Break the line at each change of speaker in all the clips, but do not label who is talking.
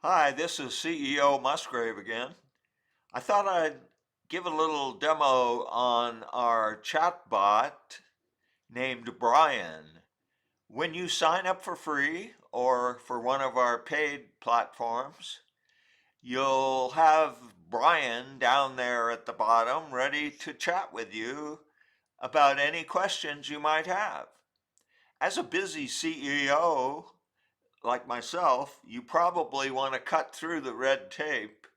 Hi, this is CEO Musgrave again. I thought I'd give a little demo on our chatbot named Brian. When you sign up for free or for one of our paid platforms, you'll have Brian down there at the bottom ready to chat with you about any questions you might have. As a busy CEO, like myself, you probably want to cut through the red tape,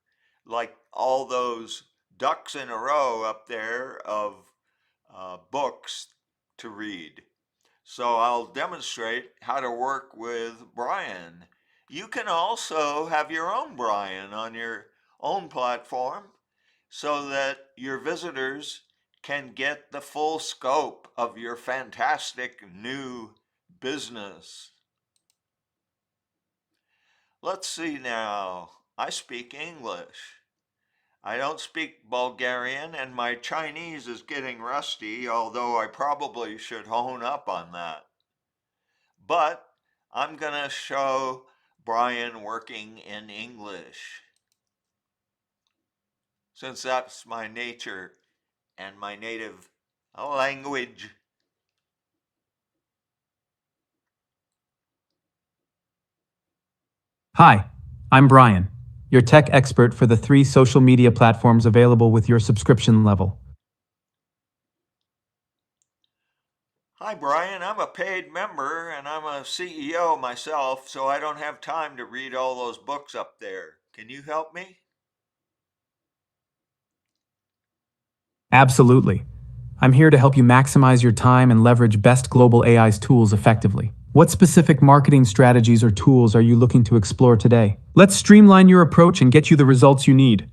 like all those ducks in a row up there of books to read. So I'll demonstrate how to work with Brian. You can also have your own Brian on your own platform so that your visitors can get the full scope of your fantastic new business. Let's see now. I speak English. I don't speak Bulgarian, and my Chinese is getting rusty, although I probably should hone up on that. But I'm going to show Brian working in English, since that's my nature and my native language.
Hi, I'm Brian, your tech expert for the 3 social media platforms available with your subscription level.
Hi, Brian. I'm a paid member and I'm a CEO myself, so I don't have time to read all those books up there. Can you help me?
Absolutely. I'm here to help you maximize your time and leverage best global AI's tools effectively. What specific marketing strategies or tools are you looking to explore today? Let's streamline your approach and get you the results you need.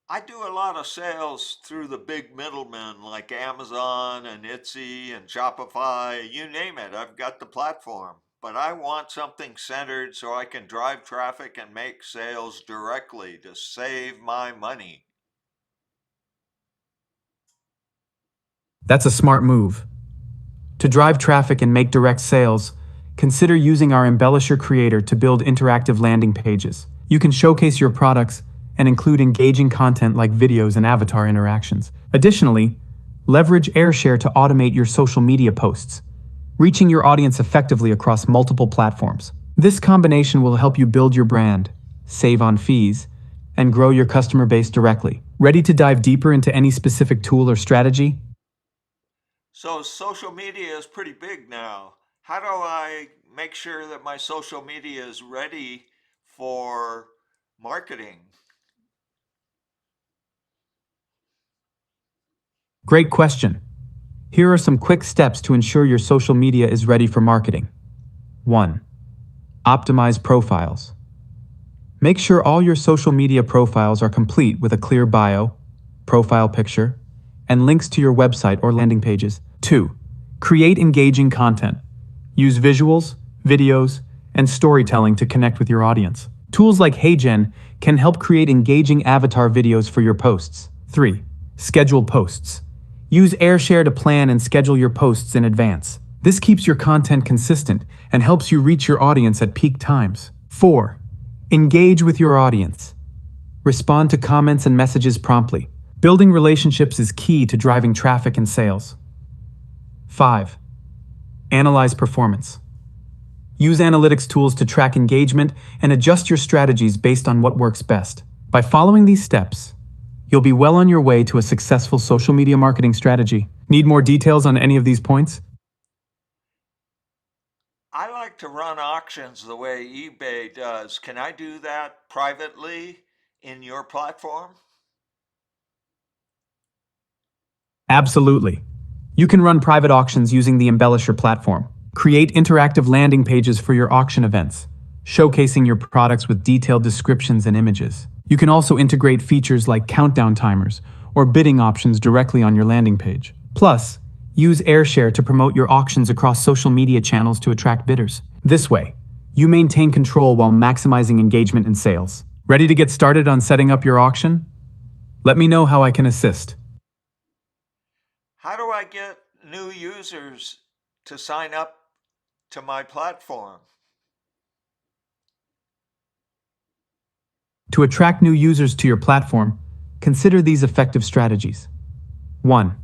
I do a lot of sales through the big middlemen like Amazon and Etsy and Shopify, you name it. I've got the platform. But I want something centered so I can drive traffic and make sales directly to save my money.
That's a smart move. To drive traffic and make direct sales, consider using our Embellisher Creator to build interactive landing pages. You can showcase your products and include engaging content like videos and avatar interactions. Additionally, leverage AirShare to automate your social media posts, reaching your audience effectively across multiple platforms. This combination will help you build your brand, save on fees, and grow your customer base directly. Ready to dive deeper into any specific tool or strategy?
So social media is pretty big now. How do I make sure that my social media is ready for marketing?
Great question. Here are some quick steps to ensure your social media is ready for marketing. 1. Optimize profiles. Make sure all your social media profiles are complete with a clear bio, profile picture, and links to your website or landing pages. 2. Create engaging content. Use visuals, videos, and storytelling to connect with your audience. Tools like HeyGen can help create engaging avatar videos for your posts. 3. Schedule posts. Use AirShare to plan and schedule your posts in advance. This keeps your content consistent and helps you reach your audience at peak times. 4. Engage with your audience. Respond to comments and messages promptly. Building relationships is key to driving traffic and sales. 5. Analyze performance. Use analytics tools to track engagement and adjust your strategies based on what works best. By following these steps, you'll be well on your way to a successful social media marketing strategy. Need more details on any of these points?
I like to run auctions the way eBay does. Can I do that privately in your platform?
Absolutely. You can run private auctions using the Embellisher platform. Create interactive landing pages for your auction events, showcasing your products with detailed descriptions and images. You can also integrate features like countdown timers or bidding options directly on your landing page. Plus, use AirShare to promote your auctions across social media channels to attract bidders. This way, you maintain control while maximizing engagement and sales. Ready to get started on setting up your auction? Let me know how I can assist.
How do I get new users to sign up to my platform?
To attract new users to your platform, consider these effective strategies. 1.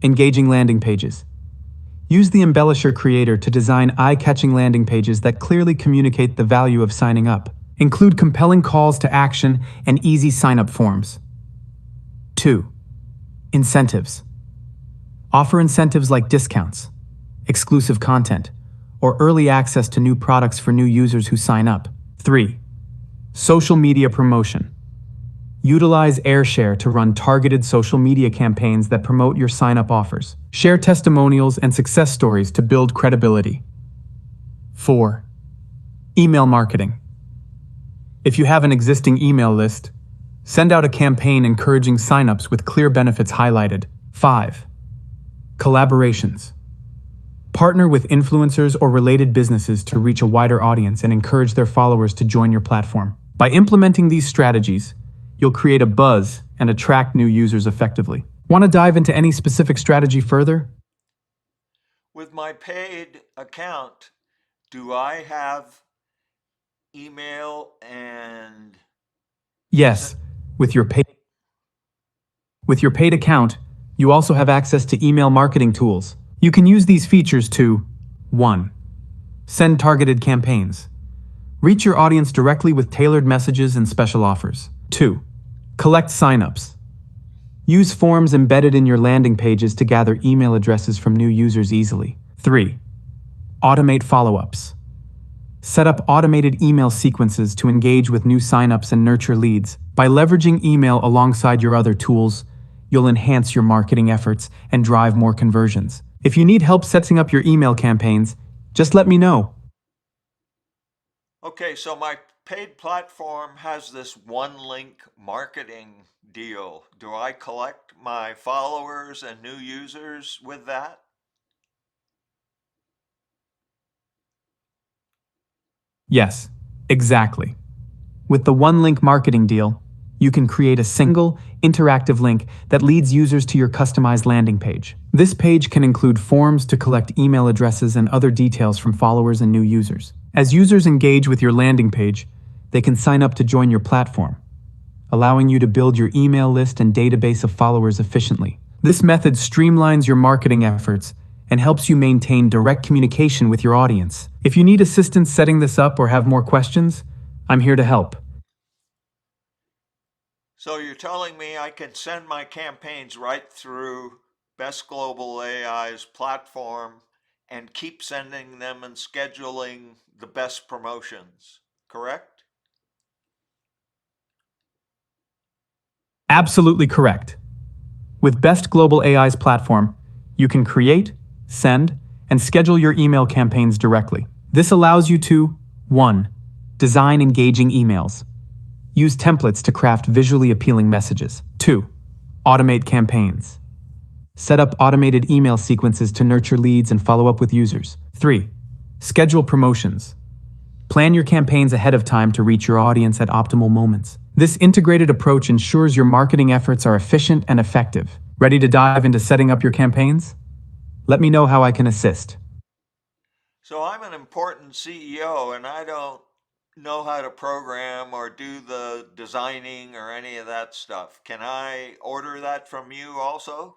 Engaging landing pages. Use the Embellisher Creator to design eye-catching landing pages that clearly communicate the value of signing up. Include compelling calls to action and easy sign-up forms. 2. Incentives. Offer incentives like discounts, exclusive content, or early access to new products for new users who sign up. 3. Social media promotion. Utilize AirShare to run targeted social media campaigns that promote your sign-up offers. Share testimonials and success stories to build credibility. 4. Email marketing. If you have an existing email list, send out a campaign encouraging sign-ups with clear benefits highlighted. 5. Collaborations. Partner with influencers or related businesses to reach a wider audience and encourage their followers to join your platform. By implementing these strategies, you'll create a buzz and attract new users effectively. Want to dive into any specific strategy further?
With my paid account, do I have email and
Yes, with your paid account, you also have access to email marketing tools. You can use these features to 1. Send targeted campaigns. Reach your audience directly with tailored messages and special offers. 2. Collect signups. Use forms embedded in your landing pages to gather email addresses from new users easily. 3. Automate follow-ups. Set up automated email sequences to engage with new signups and nurture leads. By leveraging email alongside your other tools, you'll enhance your marketing efforts and drive more conversions. If you need help setting up your email campaigns, just let me know.
Okay, so my paid platform has this one link marketing deal. Do I collect my followers and new users with that?
Yes, exactly. With the one-link marketing deal, you can create a single, interactive link that leads users to your customized landing page. This page can include forms to collect email addresses and other details from followers and new users. As users engage with your landing page, they can sign up to join your platform, allowing you to build your email list and database of followers efficiently. This method streamlines your marketing efforts and helps you maintain direct communication with your audience. If you need assistance setting this up or have more questions, I'm here to help.
So you're telling me I can send my campaigns right through Best Global AI's platform and keep sending them and scheduling the best promotions, correct?
Absolutely correct. With Best Global AI's platform, you can create, send, and schedule your email campaigns directly. This allows you to 1. Design engaging emails. Use templates to craft visually appealing messages. 2. Automate campaigns. Set up automated email sequences to nurture leads and follow up with users. 3. Schedule promotions. Plan your campaigns ahead of time to reach your audience at optimal moments. This integrated approach ensures your marketing efforts are efficient and effective. Ready to dive into setting up your campaigns? Let me know how I can assist.
So I'm an important CEO and I don't know how to program or do the designing or any of that stuff. Can I order that from you also?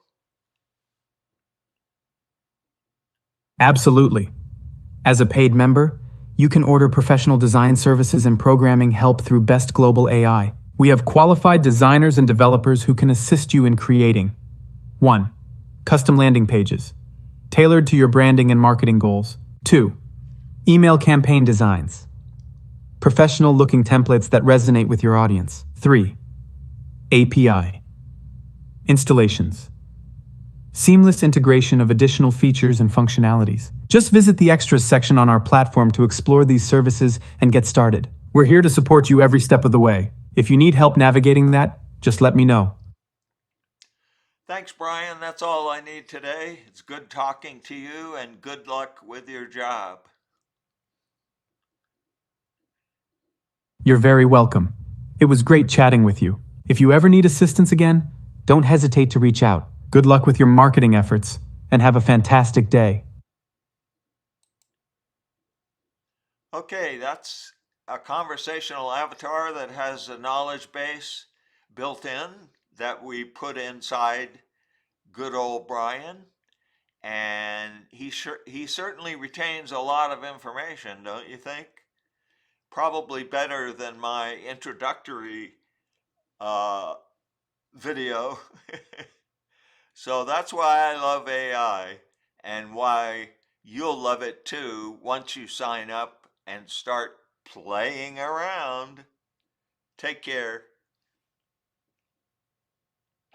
Absolutely. As a paid member, you can order professional design services and programming help through Best Global AI. We have qualified designers and developers who can assist you in creating 1. Custom landing pages, tailored to your branding and marketing goals. 2. Email campaign designs, professional-looking templates that resonate with your audience. 3. API installations, seamless integration of additional features and functionalities. Just visit the extras section on our platform to explore these services and get started. We're here to support you every step of the way. If you need help navigating that, just let me know.
Thanks, Brian. That's all I need today. It's good talking to you and good luck with your job.
You're very welcome. It was great chatting with you. If you ever need assistance again, don't hesitate to reach out. Good luck with your marketing efforts, and have a fantastic day.
Okay, that's a conversational avatar that has a knowledge base built in that we put inside good old Brian, and he certainly retains a lot of information, don't you think? Probably better than my introductory uh, video. So that's why I love AI and why you'll love it too once you sign up and start playing around. Take care.